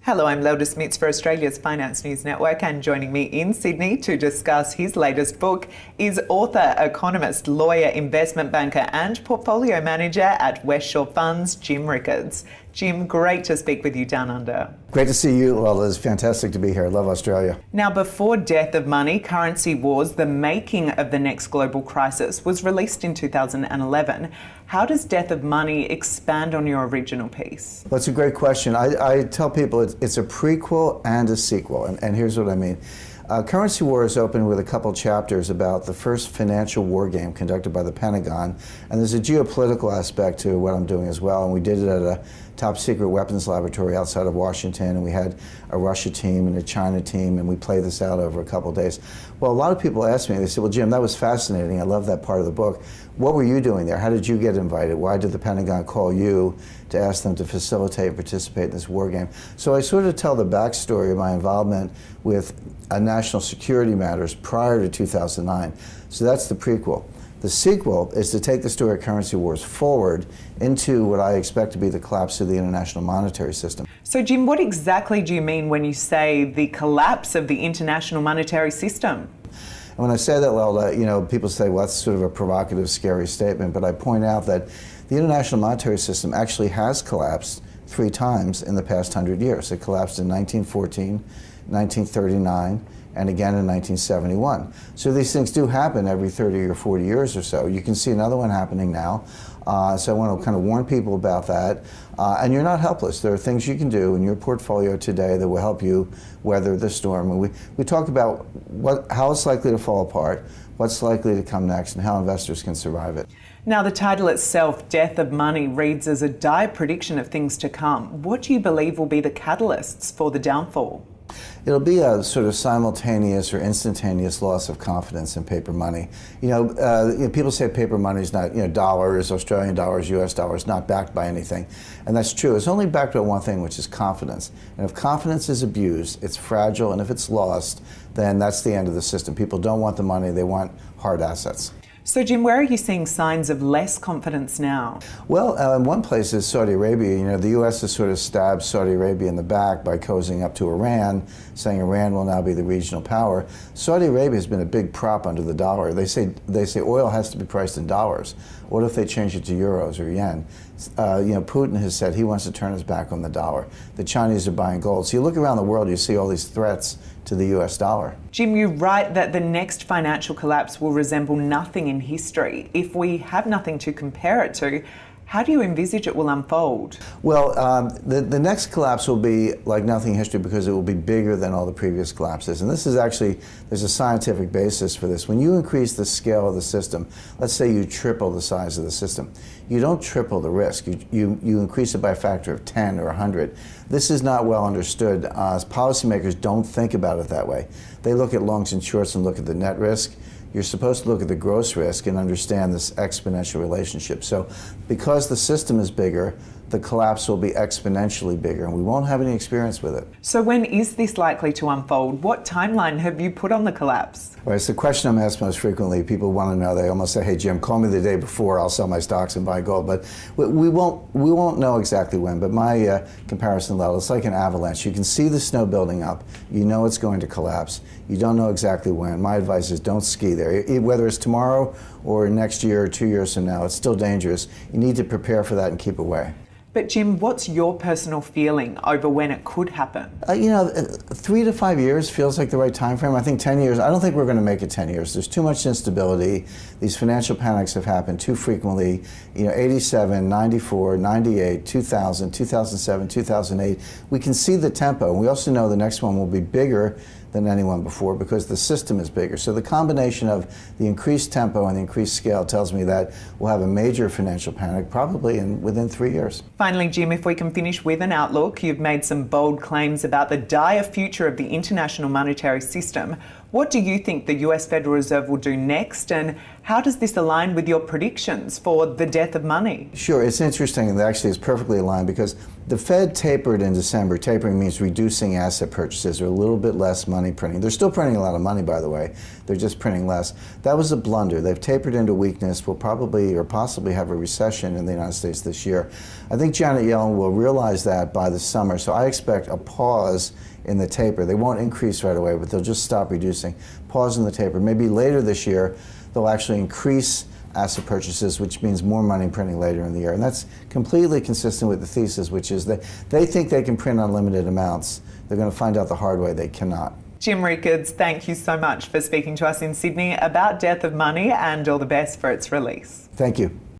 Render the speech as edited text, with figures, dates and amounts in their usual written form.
Hello, I'm Lel Smits for Australia's Finance News Network, and joining me in Sydney to discuss his latest book is author, economist, lawyer, investment banker and portfolio manager at West Shore Funds, Jim Rickards. Jim, great to speak with you down under. Great to see you, Lel. It's fantastic to be here. I love Australia. Now, before Death of Money, Currency Wars, the making of the next global crisis, was released in 2011. How does Death of Money expand on your original piece? Well, it's a great question. I tell people it's a prequel and a sequel, and here's what I mean. Currency Wars opened with a couple chapters about the first financial war game conducted by the Pentagon, and there's a geopolitical aspect to what I'm doing as well, and we did it at a top secret weapons laboratory outside of Washington, and we had a Russia team and a China team, and we played this out over a couple days. Well, a lot of people ask me, they say, well, Jim, that was fascinating. I love that part of the book. What were you doing there? How did you get invited? Why did the Pentagon call you to ask them to facilitate and participate in this war game? So I sort of tell the backstory of my involvement with national security matters prior to 2009. So that's the prequel. The sequel is to take the story of Currency Wars forward into what I expect to be the collapse of the international monetary system. So, Jim, what exactly do you mean when you say the collapse of the international monetary system? And when I say that, Lel, people say, well, that's sort of a provocative, scary statement, but I point out that the international monetary system actually has collapsed 3 times in the past 100 years. It collapsed in 1914, 1939, and again in 1971. So these things do happen every 30 or 40 years or so. You can see another one happening now. So I want to kind of warn people about that. And you're not helpless. There are things you can do in your portfolio today that will help you weather the storm. And we talk about how it's likely to fall apart, what's likely to come next, and how investors can survive it. Now, the title itself, Death of Money, reads as a dire prediction of things to come. What do you believe will be the catalysts for the downfall? It'll be a sort of simultaneous or instantaneous loss of confidence in paper money. People say paper money is not, dollars, Australian dollars, US dollars, not backed by anything. And that's true. It's only backed by one thing, which is confidence. And if confidence is abused, it's fragile, and if it's lost, then that's the end of the system. People don't want the money, they want hard assets. So, Jim, where are you seeing signs of less confidence now? Well, in one place is Saudi Arabia. The U.S. has sort of stabbed Saudi Arabia in the back by cozying up to Iran, saying Iran will now be the regional power. Saudi Arabia has been a big prop under the dollar. They say oil has to be priced in dollars. What if they change it to euros or yen? Putin has said he wants to turn his back on the dollar. The Chinese are buying gold. So you look around the world, you see all these threats to the US dollar. Jim, you write that the next financial collapse will resemble nothing in history. If we have nothing to compare it to, how do you envisage it will unfold? Well, the next collapse will be like nothing in history because it will be bigger than all the previous collapses. And this is actually, there's a scientific basis for this. When you increase the scale of the system, let's say you triple the size of the system, you don't triple the risk. You increase it by a factor of 10 or 100. This is not well understood. Policymakers don't think about it that way. They look at longs and shorts and look at the net risk. You're supposed to look at the gross risk and understand this exponential relationship. So because the system is bigger, the collapse will be exponentially bigger, and we won't have any experience with it. So when is this likely to unfold? What timeline have you put on the collapse? Well, it's the question I'm asked most frequently. People want to know. They almost say, hey, Jim, call me the day before. I'll sell my stocks and buy gold. But we won't know exactly when. But my comparison level, it's like an avalanche. You can see the snow building up. You know it's going to collapse. You don't know exactly when. My advice is don't ski there. Whether it's tomorrow or next year or 2 years from now, it's still dangerous. You need to prepare for that and keep away. But Jim, what's your personal feeling over when it could happen? 3 to 5 years feels like the right time frame. I think 10 years, I don't think we're going to make it 10 years. There's too much instability. These financial panics have happened too frequently. 87, 94, 98, 2000, 2007, 2008. We can see the tempo. We also know the next one will be bigger than anyone before because the system is bigger. So the combination of the increased tempo and the increased scale tells me that we'll have a major financial panic probably within 3 years. Finally, Jim, if we can finish with an outlook, you've made some bold claims about the dire future of the international monetary system. What do you think the US Federal Reserve will do next, and how does this align with your predictions for the death of money? Sure, it's interesting, and actually it's perfectly aligned because the Fed tapered in December. Tapering means reducing asset purchases or a little bit less money printing. They're still printing a lot of money, by the way. They're just printing less. That was a blunder. They've tapered into weakness. We'll probably or possibly have a recession in the United States this year. I think Janet Yellen will realize that by the summer, so I expect a pause in the taper. They won't increase right away, but they'll just stop reducing. Pause in the taper. Maybe later this year, they'll actually increase asset purchases, which means more money printing later in the year. And that's completely consistent with the thesis, which is that they think they can print unlimited amounts. They're going to find out the hard way they cannot. Jim Rickards, thank you so much for speaking to us in Sydney about Death of Money, and all the best for its release. Thank you.